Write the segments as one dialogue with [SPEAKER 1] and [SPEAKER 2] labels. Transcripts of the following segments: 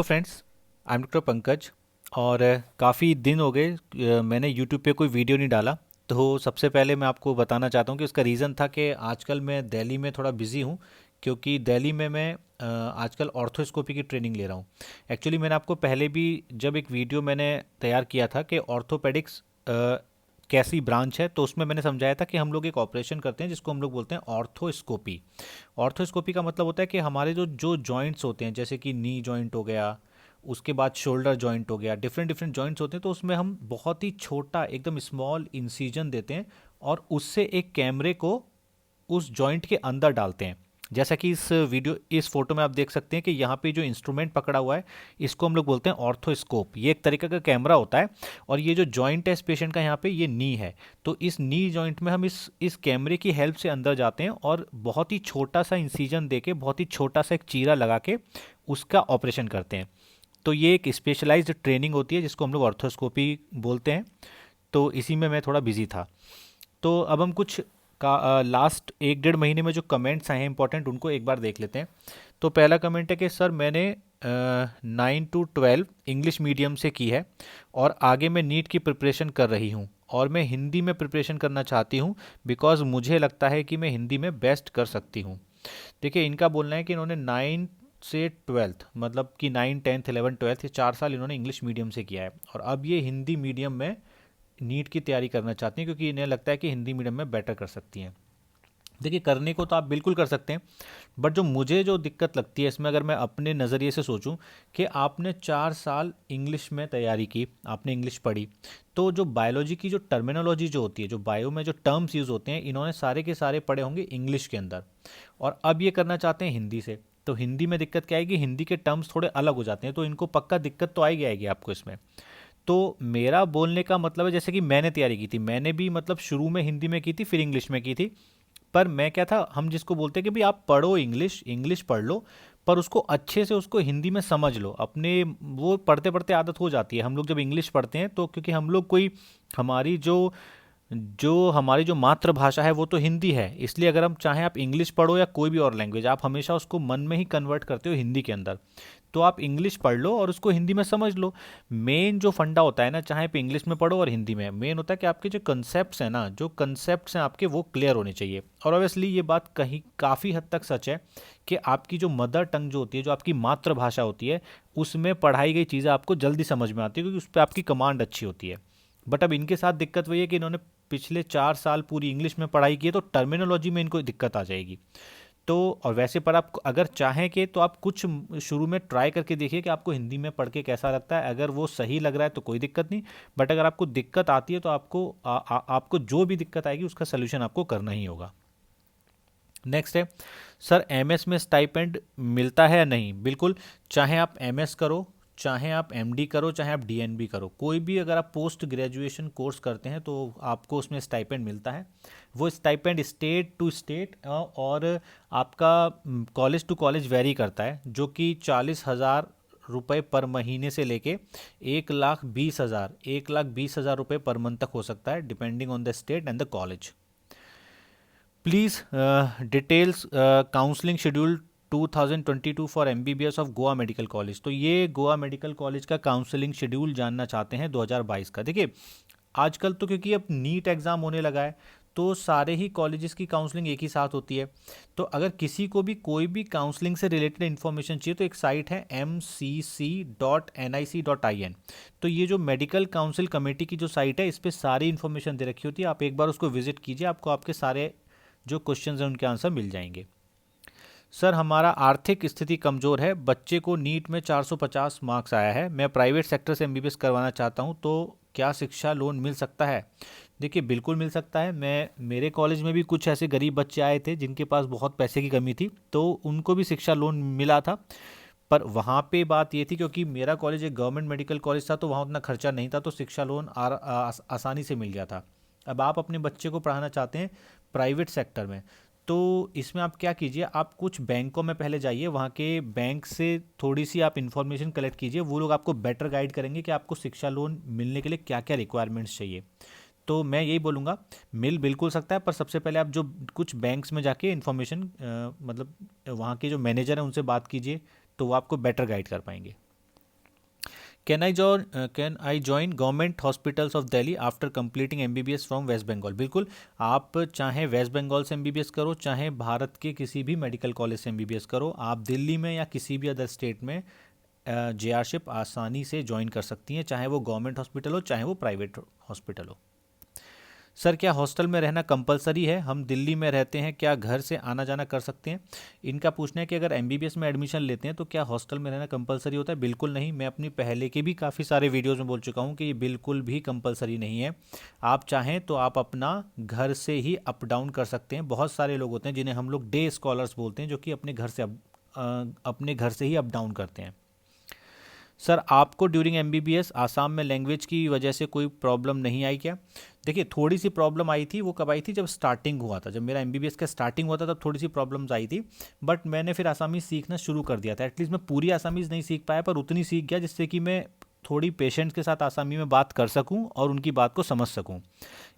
[SPEAKER 1] तो friends, I am doctor Pankaj. और काफ़ी दिन हो गए मैंने यूट्यूब पे कोई वीडियो नहीं डाला। तो सबसे पहले मैं आपको बताना चाहता हूँ कि उसका रीज़न था कि आजकल मैं दिल्ली में थोड़ा बिज़ी हूँ, क्योंकि दिल्ली में मैं आजकल ऑर्थोस्कोपी की ट्रेनिंग ले रहा हूँ। एक्चुअली मैंने आपको पहले भी जब एक वीडियो मैंने तैयार किया था कि ऑर्थोपेडिक्स कैसी ब्रांच है, तो उसमें मैंने समझाया था कि हम लोग एक ऑपरेशन करते हैं जिसको हम लोग बोलते हैं ऑर्थोस्कोपी। ऑर्थोस्कोपी का मतलब होता है कि हमारे जो जो जॉइंट्स होते हैं, जैसे कि नी जॉइंट हो गया, उसके बाद शोल्डर जॉइंट हो गया, डिफरेंट डिफरेंट जॉइंट्स होते हैं, तो उसमें हम बहुत ही छोटा एकदम स्मॉल इंसिजन देते हैं और उससे एक कैमरे को उस जॉइंट के अंदर डालते हैं। जैसा कि इस फोटो में आप देख सकते हैं कि यहाँ पे जो इंस्ट्रूमेंट पकड़ा हुआ है, इसको हम लोग बोलते हैं ऑर्थोस्कोप। ये एक तरीके का कैमरा होता है। और ये जो जॉइंट है इस पेशेंट का, यहाँ पे ये नी है, तो इस नी जॉइंट में हम इस कैमरे की हेल्प से अंदर जाते हैं और बहुत ही छोटा सा इंसिजन देके, बहुत ही छोटा सा एक चीरा लगा के उसका ऑपरेशन करते हैं। तो ये एक स्पेशलाइज्ड ट्रेनिंग होती है जिसको हम लोग ऑर्थोस्कोपी बोलते हैं। तो इसी में मैं थोड़ा बिजी था। तो अब हम कुछ का लास्ट एक डेढ़ महीने में जो कमेंट्स आए हैं इंपॉर्टेंट, उनको एक बार देख लेते हैं। तो पहला कमेंट है कि सर मैंने 9 to 12 इंग्लिश मीडियम से की है और आगे मैं नीट की प्रिपरेशन कर रही हूँ और मैं हिंदी में प्रिपरेशन करना चाहती हूँ, बिकॉज मुझे लगता है कि मैं हिंदी में बेस्ट कर सकती हूँ। देखिए, इनका बोलना है कि इन्होंने 9 से 12 मतलब कि 9, 10, 11, 12 ये 4 साल इन्होंने इंग्लिश मीडियम से किया है और अब ये हिंदी मीडियम में नीट की तैयारी करना चाहती हैं, क्योंकि इन्हें लगता है कि हिंदी मीडियम में बेटर कर सकती हैं। देखिए, करने को तो आप बिल्कुल कर सकते हैं, बट जो दिक्कत लगती है इसमें, अगर मैं अपने नज़रिए से सोचूं कि आपने 4 साल इंग्लिश में तैयारी की, आपने इंग्लिश पढ़ी, तो जो बायोलॉजी की जो टर्मिनोलॉजी जो होती है, जो बायो में जो टर्म्स यूज़ होते हैं, इन्होंने सारे के सारे पढ़े होंगे इंग्लिश के अंदर, और अब ये करना चाहते हैं हिंदी से। तो हिंदी में दिक्कत क्या आएगी, हिंदी के टर्म्स थोड़े अलग हो जाते हैं, तो इनको पक्का दिक्कत तो आएगी आएगी आपको इसमें। तो मेरा बोलने का मतलब है, जैसे कि मैंने तैयारी की थी, मैंने भी मतलब शुरू में हिंदी में की थी, फिर इंग्लिश में की थी। पर मैं क्या था, हम जिसको बोलते हैं कि भाई आप पढ़ो इंग्लिश, इंग्लिश पढ़ लो, पर उसको अच्छे से उसको हिंदी में समझ लो अपने। वो पढ़ते पढ़ते आदत हो जाती है। हम लोग जब इंग्लिश पढ़ते हैं तो क्योंकि हम लोग कोई, हमारी जो मातृभाषा है वो तो हिंदी है, इसलिए अगर हम चाहें, आप इंग्लिश पढ़ो या कोई भी और लैंग्वेज, आप हमेशा उसको मन में ही कन्वर्ट करते हो हिंदी के अंदर। तो आप इंग्लिश पढ़ लो और उसको हिंदी में समझ लो। मेन जो फंडा होता है ना, चाहे आप इंग्लिश में पढ़ो और हिंदी में, मेन होता है कि आपके जो कंसेप्ट्स हैं ना, जो कंसेप्ट्स हैं आपके, वो क्लियर होने चाहिए। और ऑब्वियसली ये बात कहीं काफ़ी हद तक सच है कि आपकी जो मदर टंग जो होती है, जो आपकी मातृभाषा होती है, उसमें पढ़ाई गई चीज़ें आपको जल्दी समझ में आती है, क्योंकि उस पर आपकी कमांड अच्छी होती है। बट अब इनके साथ दिक्कत वही है कि इन्होंने पिछले 4 साल पूरी इंग्लिश में पढ़ाई की है, तो टर्मिनोलॉजी में इनको दिक्कत आ जाएगी। तो और वैसे, पर आप अगर चाहें कि, तो आप कुछ शुरू में ट्राई करके देखिए कि आपको हिंदी में पढ़ के कैसा लगता है। अगर वो सही लग रहा है तो कोई दिक्कत नहीं, बट अगर आपको दिक्कत आती है तो आपको जो भी दिक्कत आएगी उसका सलूशन आपको करना ही होगा। नेक्स्ट है, सर एमएस में स्टाइपेंड मिलता है या नहीं? बिल्कुल। चाहे आप एमएस करो, चाहे आप एमडी करो, चाहे आप डीएनबी करो, कोई भी अगर आप पोस्ट ग्रेजुएशन कोर्स करते हैं तो आपको उसमें स्टाइपेंड मिलता है। वो स्टाइपेंड स्टेट टू स्टेट और आपका कॉलेज टू कॉलेज वेरी करता है, जो कि 40,000 रुपये पर महीने से लेके 1,20,000 रुपये पर मंथ तक हो सकता है, depending on the state and the college. Please details counselling schedule 2022 for MBBS of Goa medical college. तो ये गोवा मेडिकल कॉलेज का काउंसलिंग शेड्यूल जानना चाहते हैं 2022 का। देखिए, आजकल तो क्योंकि अब नीट एग्ज़ाम होने लगा है, तो सारे ही कॉलेजेस की काउंसलिंग एक ही साथ होती है। तो अगर किसी को भी कोई भी काउंसलिंग से रिलेटेड इन्फॉर्मेशन चाहिए, तो एक साइट है mcc.nic.in। तो ये जो मेडिकल काउंसिल कमेटी की जो साइट है, इस पर सारी इन्फॉर्मेशन दे रखी होती है। आप एक बार उसको विजिट कीजिए, आपको आपके सारे जो क्वेश्चंस हैं उनके आंसर मिल जाएंगे। सर हमारा आर्थिक स्थिति कमज़ोर है, बच्चे को नीट में 450 मार्क्स आया है, मैं प्राइवेट सेक्टर से एमबीबीएस करवाना चाहता हूँ, तो क्या शिक्षा लोन मिल सकता है? देखिए, बिल्कुल मिल सकता है। मेरे कॉलेज में भी कुछ ऐसे गरीब बच्चे आए थे जिनके पास बहुत पैसे की कमी थी, तो उनको भी शिक्षा लोन मिला था। पर वहाँ पे बात ये थी, क्योंकि मेरा कॉलेज एक गवर्नमेंट मेडिकल कॉलेज था, तो वहाँ उतना खर्चा नहीं था, तो शिक्षा लोन आसानी से मिल गया था। अब आप अपने बच्चे को पढ़ाना चाहते हैं प्राइवेट सेक्टर में, तो इसमें आप क्या कीजिए, आप कुछ बैंकों में पहले जाइए, वहाँ के बैंक से थोड़ी सी आप इन्फॉर्मेशन कलेक्ट कीजिए। वो लोग आपको बेटर गाइड करेंगे कि आपको शिक्षा लोन मिलने के लिए क्या क्या रिक्वायरमेंट्स चाहिए। तो मैं यही बोलूँगा, मिल बिल्कुल सकता है, पर सबसे पहले आप जो कुछ बैंक्स में जाके इन्फॉर्मेशन, मतलब वहाँ के जो मैनेजर हैं उनसे बात कीजिए, तो वो आपको बेटर गाइड कर पाएंगे। Can I join government hospitals of Delhi after completing MBBS from West Bengal? बिल्कुल, आप चाहे वेस्ट बंगाल से एमबीबीएस करो, चाहे भारत के किसी भी मेडिकल कॉलेज से एमबीबीएस करो, आप दिल्ली में या किसी भी अदर स्टेट में जेआरशिप आसानी से ज्वाइन कर सकती हैं, चाहे वो गवर्नमेंट हॉस्पिटल हो चाहे वो प्राइवेट हॉस्पिटल हो। सर क्या हॉस्टल में रहना कंपलसरी है? हम दिल्ली में रहते हैं, क्या घर से आना जाना कर सकते हैं? इनका पूछना है कि अगर एमबीबीएस में एडमिशन लेते हैं तो क्या हॉस्टल में रहना कंपलसरी होता है? बिल्कुल नहीं। मैं अपनी पहले के भी काफ़ी सारे वीडियोज़ में बोल चुका हूँ कि ये बिल्कुल भी कंपलसरी नहीं है। आप चाहें तो आप अपना घर से ही अप डाउन कर सकते हैं। बहुत सारे लोग होते हैं जिन्हें हम लोग डे स्कॉलर्स बोलते हैं, जो कि अपने घर से ही अप डाउन करते हैं। सर आपको ड्यूरिंग एमबीबीएस आसाम में लैंग्वेज की वजह से कोई प्रॉब्लम नहीं आई क्या? देखिए, थोड़ी सी प्रॉब्लम आई थी। वो कब आई थी? जब स्टार्टिंग हुआ था, जब मेरा एमबीबीएस का स्टार्टिंग हुआ था तब थोड़ी सी प्रॉब्लम्स आई थी। बट मैंने फिर आसामी सीखना शुरू कर दिया था। एटलीस्ट मैं पूरी आसामीज़ नहीं सीख पाया, पर उतनी सीख गया जिससे कि मैं थोड़ी पेशेंट्स के साथ आसामी में बात कर सकूं और उनकी बात को समझ सकूं।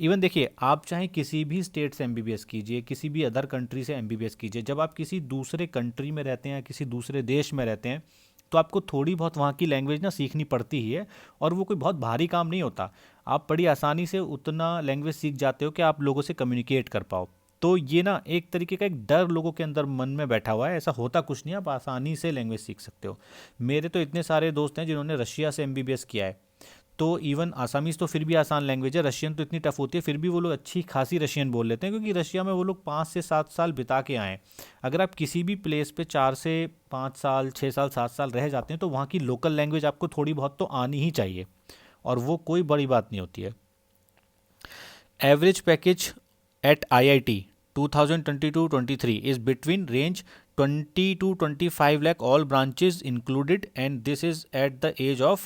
[SPEAKER 1] इवन देखिए, आप चाहे किसी भी स्टेट से एमबीबीएस कीजिए, किसी भी अदर कंट्री से एमबीबीएस कीजिए, जब आप किसी दूसरे कंट्री में रहते हैं, किसी दूसरे देश में रहते हैं, तो आपको थोड़ी बहुत वहाँ की लैंग्वेज ना सीखनी पड़ती ही है। और वो कोई बहुत भारी काम नहीं होता। आप बड़ी आसानी से उतना लैंग्वेज सीख जाते हो कि आप लोगों से कम्युनिकेट कर पाओ। तो ये ना एक तरीके का एक डर लोगों के अंदर मन में बैठा हुआ है, ऐसा होता कुछ नहीं, आप आसानी से लैंग्वेज सीख सकते हो। मेरे तो इतने सारे दोस्त हैं जिन्होंने रशिया से एमबीबीएस किया है। तो इवन आसामीज़ तो फिर भी आसान लैंग्वेज है, रशियन तो इतनी टफ होती है, फिर भी वो लोग अच्छी खासी रशियन बोल लेते हैं, क्योंकि रशिया में वो लोग 5 से 7 साल बिता के आए हैं। अगर आप किसी भी प्लेस पे 4 से 5 साल, 6 साल, 7 साल रह जाते हैं तो वहाँ की लोकल लैंग्वेज आपको थोड़ी बहुत तो आनी ही चाहिए, और वो कोई बड़ी बात नहीं होती है। Average package at IIT 2022-23 is between range 20 to 25 lakh, all branches included, and this is at the age of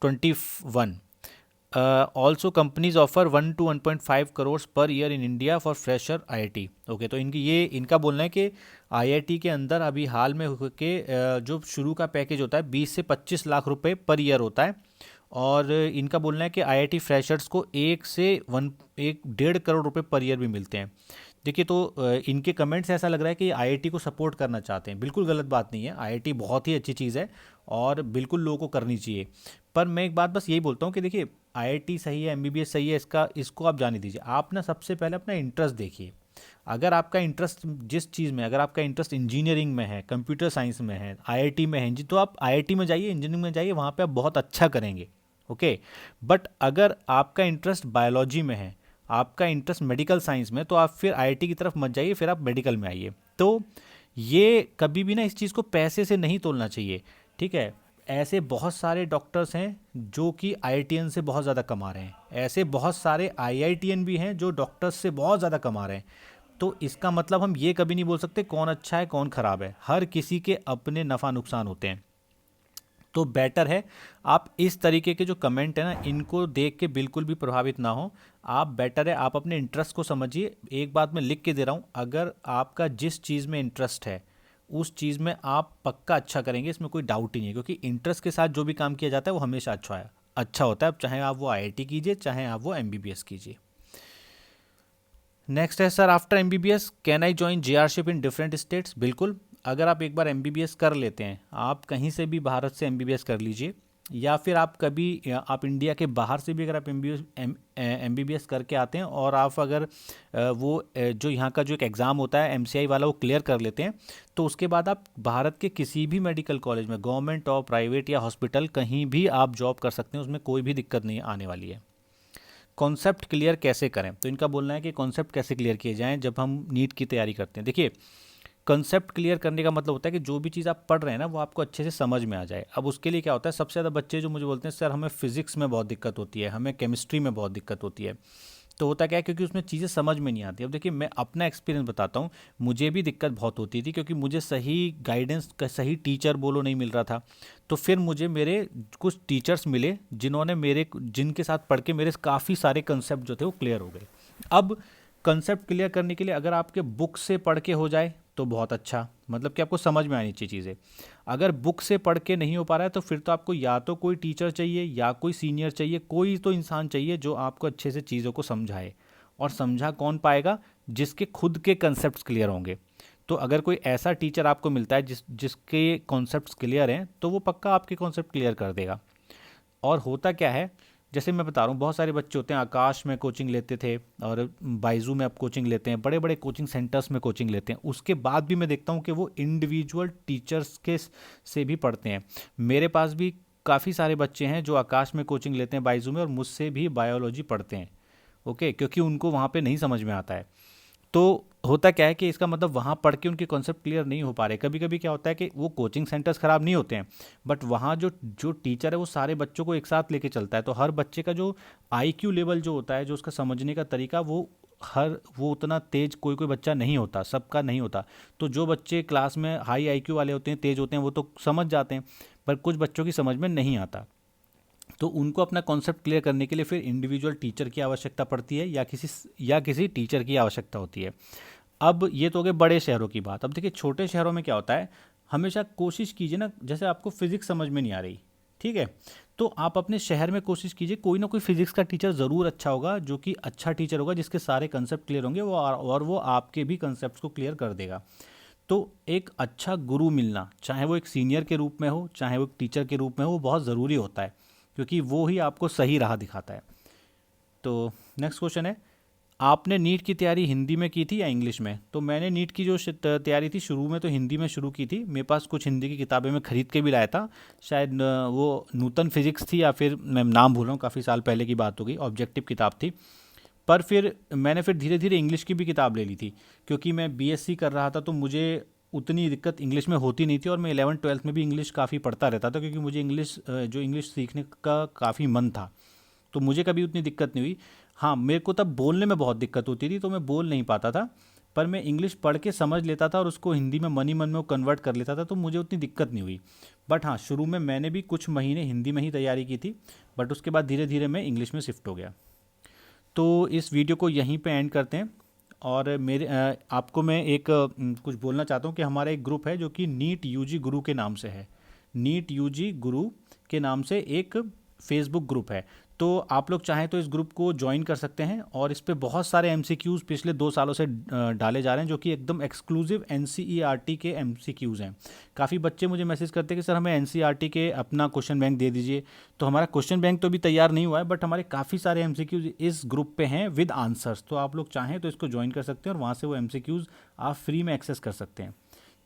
[SPEAKER 1] 21. Also companies offer 1 to 1.5 crores per year in India for fresher IIT. Okay, तो इनका बोलना है कि IIT के अंदर अभी हाल में जो शुरू का पैकेज होता है 20 से 25 लाख रुपए पर ईयर होता है। और इनका बोलना है कि IIT फ्रेशर्स को 1 से 1.5 करोड़ रुपए पर ईयर भी मिलते हैं। देखिए, तो इनके कमेंट्स ऐसा लग रहा है कि IIT को सपोर्ट करना चाहते हैं। बिल्कुल गलत बात नहीं है, IIT बहुत ही अच्छी चीज़ है और बिल्कुल लोगों को करनी चाहिए। पर मैं एक बात बस यही बोलता हूँ कि देखिए, IIT सही है, MBBS सही है, इसको आप जाने दीजिए। आप ना सबसे पहले अपना इंटरेस्ट देखिए। अगर आपका इंटरेस्ट जिस चीज़ में, अगर आपका इंटरेस्ट इंजीनियरिंग में है, कंप्यूटर साइंस में है, IIT में है जी, तो आप IIT में जाइए, इंजीनियरिंग में जाइए, वहाँ पे आप बहुत अच्छा करेंगे। ओके। बट अगर आपका इंटरेस्ट बायोलॉजी में है, आपका इंटरेस्ट मेडिकल साइंस में, तो आप फिर IIT की तरफ मत जाइए, फिर आप मेडिकल में आइए। तो ये कभी भी ना इस चीज़ को पैसे से नहीं तोलना चाहिए, ठीक है? ऐसे बहुत सारे डॉक्टर्स हैं जो कि IITian से बहुत ज़्यादा कमा रहे हैं, ऐसे बहुत सारे IITian भी हैं जो डॉक्टर्स से बहुत ज़्यादा कमा रहे हैं। तो इसका मतलब हम ये कभी नहीं बोल सकते कौन अच्छा है कौन ख़राब है, हर किसी के अपने नफ़ा नुकसान होते हैं। तो बेटर है आप इस तरीके के जो कमेंट है ना, इनको देख के बिल्कुल भी प्रभावित ना हो। आप बेटर है आप अपने इंटरेस्ट को समझिए। एक बात मैं लिख के दे रहा हूँ, अगर आपका जिस चीज़ में इंटरेस्ट है उस चीज़ में आप पक्का अच्छा करेंगे, इसमें कोई डाउट ही नहीं है, क्योंकि इंटरेस्ट के साथ जो भी काम किया जाता है वो हमेशा अच्छा होता है। अब चाहे आप वो IIT कीजिए, चाहे आप वो MBBS कीजिए। नेक्स्ट है, sir after MBBS can I join JRशिप इन डिफरेंट स्टेट्स? बिल्कुल। अगर आप एक बार MBBS कर लेते हैं, आप कहीं से भी भारत से MBBS कर लीजिए, या फिर आप इंडिया के बाहर से भी अगर आप MBBS करके आते हैं और आप अगर जो यहाँ का जो एक एग्ज़ाम होता है MCI वाला वो क्लियर कर लेते हैं, तो उसके बाद आप भारत के किसी भी मेडिकल कॉलेज में, गवर्नमेंट और प्राइवेट या हॉस्पिटल, कहीं भी आप जॉब कर सकते हैं, उसमें कोई भी दिक्कत नहीं आने वाली है। कॉन्सेप्ट क्लियर कैसे करें? तो इनका बोलना है कि कॉन्सेप्ट कैसे क्लियर किए जाएं जब हम नीट की तैयारी करते हैं। देखिए, कंसेप्ट क्लियर करने का मतलब होता है कि जो भी चीज़ आप पढ़ रहे हैं ना वो आपको अच्छे से समझ में आ जाए। अब उसके लिए क्या होता है, सबसे ज़्यादा बच्चे जो मुझे बोलते हैं सर हमें फिजिक्स में बहुत दिक्कत होती है, हमें केमिस्ट्री में बहुत दिक्कत होती है। तो होता क्या है, क्योंकि उसमें चीज़ें समझ में नहीं आती। अब देखिए, मैं अपना एक्सपीरियंस बताता हूँ, मुझे भी दिक्कत बहुत होती थी, क्योंकि मुझे सही गाइडेंस का सही टीचर बोलो नहीं मिल रहा था। तो फिर मुझे मेरे कुछ टीचर्स मिले जिनके साथ पढ़ के मेरे काफ़ी सारे कंसेप्ट जो थे वो क्लियर हो गए। अब कंसेप्ट क्लियर करने के लिए अगर आपके बुक से पढ़ के हो जाए तो बहुत अच्छा, मतलब कि आपको समझ में आनी चाहिए चीज़ें। अगर बुक से पढ़ के नहीं हो पा रहा है तो फिर तो आपको या तो कोई टीचर चाहिए या कोई सीनियर चाहिए, कोई तो इंसान चाहिए जो आपको अच्छे से चीज़ों को समझाए। और समझा कौन पाएगा? जिसके खुद के कंसेप्ट क्लियर होंगे। तो अगर कोई ऐसा टीचर आपको मिलता है जिसके कॉन्सेप्ट्स क्लियर हैं, तो वो पक्का आपके कॉन्सेप्ट क्लियर कर देगा। और होता क्या है, जैसे मैं बता रहा हूँ, बहुत सारे बच्चे होते हैं, आकाश में कोचिंग लेते थे और बाइजू में अब कोचिंग लेते हैं, बड़े बड़े कोचिंग सेंटर्स में कोचिंग लेते हैं। उसके बाद भी मैं देखता हूँ कि वो इंडिविजुअल टीचर्स के से भी पढ़ते हैं। मेरे पास भी काफ़ी सारे बच्चे हैं जो आकाश में कोचिंग लेते हैं बाइजू में, और मुझसे भी बायोलॉजी पढ़ते हैं। ओके, क्योंकि उनको वहाँ पे नहीं समझ में आता है। तो होता क्या है कि इसका मतलब वहाँ पढ़ के उनके कॉन्सेप्ट क्लियर नहीं हो पा रहे। कभी कभी क्या होता है कि वो कोचिंग सेंटर्स ख़राब नहीं होते हैं, बट वहाँ जो जो टीचर है वो सारे बच्चों को एक साथ लेके चलता है, तो हर बच्चे का जो आईक्यू लेवल जो होता है, जो उसका समझने का तरीका, वो उतना तेज कोई कोई बच्चा नहीं होता, सबका नहीं होता। तो जो बच्चे क्लास में हाई आईक्यू वाले होते हैं, तेज होते हैं, वो तो समझ जाते हैं, पर कुछ बच्चों की समझ में नहीं आता। तो उनको अपना कॉन्सेप्ट क्लियर करने के लिए फिर इंडिविजुअल टीचर की आवश्यकता पड़ती है, या किसी टीचर की आवश्यकता होती है। अब ये तो हो गए बड़े शहरों की बात। अब देखिए छोटे शहरों में क्या होता है, हमेशा कोशिश कीजिए ना, जैसे आपको फिजिक्स समझ में नहीं आ रही, ठीक है, तो आप अपने शहर में कोशिश कीजिए, कोई ना कोई फिजिक्स का टीचर ज़रूर अच्छा होगा, जो कि अच्छा टीचर होगा, जिसके सारे कंसेप्ट क्लियर होंगे, और वो आपके भी कंसेप्ट को क्लियर कर देगा। तो एक अच्छा गुरु मिलना, चाहे वो एक सीनियर के रूप में हो, चाहे वो एक टीचर के रूप में हो, वो बहुत ज़रूरी होता है, क्योंकि वो ही आपको सही राह दिखाता है। तो नेक्स्ट क्वेश्चन है, आपने नीट की तैयारी हिंदी में की थी या इंग्लिश में? तो मैंने नीट की जो तैयारी थी शुरू में तो हिंदी में शुरू की थी। मेरे पास कुछ हिंदी की किताबें मैं खरीद के भी लाया था। शायद वो नूतन फिजिक्स थी, या फिर मैं नाम भूल रहा हूँ, काफ़ी साल पहले की बात होगी, ऑब्जेक्टिव किताब थी। पर फिर मैंने फिर धीरे धीरे इंग्लिश की भी किताब ले ली थी, क्योंकि मैं बीएससी कर रहा था, तो मुझे उतनी दिक्कत इंग्लिश में होती नहीं थी, और मैं 11th 12th में भी इंग्लिश काफ़ी पढ़ता रहता था, क्योंकि मुझे इंग्लिश सीखने का काफ़ी मन था। तो मुझे कभी उतनी दिक्कत नहीं हुई। हाँ, मेरे को तब बोलने में बहुत दिक्कत होती थी, तो मैं बोल नहीं पाता था, पर मैं इंग्लिश पढ़ के समझ लेता था और उसको हिंदी में मन ही मन में कन्वर्ट कर लेता था, तो मुझे उतनी दिक्कत नहीं हुई। बट हाँ, शुरू में मैंने भी कुछ महीने हिंदी में ही तैयारी की थी, बट उसके बाद धीरे धीरे मैं इंग्लिश में शिफ्ट हो गया। तो इस वीडियो को यहीं पे एंड करते हैं। और आपको मैं एक कुछ बोलना चाहता हूँ कि हमारा एक ग्रुप है जो कि नीट यूजी गुरु के नाम से है। नीट यूजी गुरु के नाम से एक फेसबुक ग्रुप है। तो आप लोग चाहें तो इस ग्रुप को ज्वाइन कर सकते हैं, और इस पे बहुत सारे एमसीक्यूज़ पिछले 2 सालों से डाले जा रहे हैं, जो कि एकदम एक्सक्लूसिव एनसीईआरटी के एमसीक्यूज़ हैं। काफ़ी बच्चे मुझे मैसेज करते हैं कि सर हमें एनसीईआरटी के अपना क्वेश्चन बैंक दे दीजिए। तो हमारा क्वेश्चन बैंक तो अभी तैयार नहीं हुआ है, बट हमारे काफ़ी सारे एमसीक्यूज़ इस ग्रुप पे हैं विद आंसर्स। तो आप लोग चाहें तो इसको ज्वाइन कर सकते हैं, और वहाँ से वो एमसीक्यूज़ आप फ्री में एक्सेस कर सकते हैं।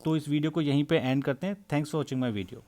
[SPEAKER 1] तो इस वीडियो को यहीं पे एंड करते हैं। Thanks for watching my video.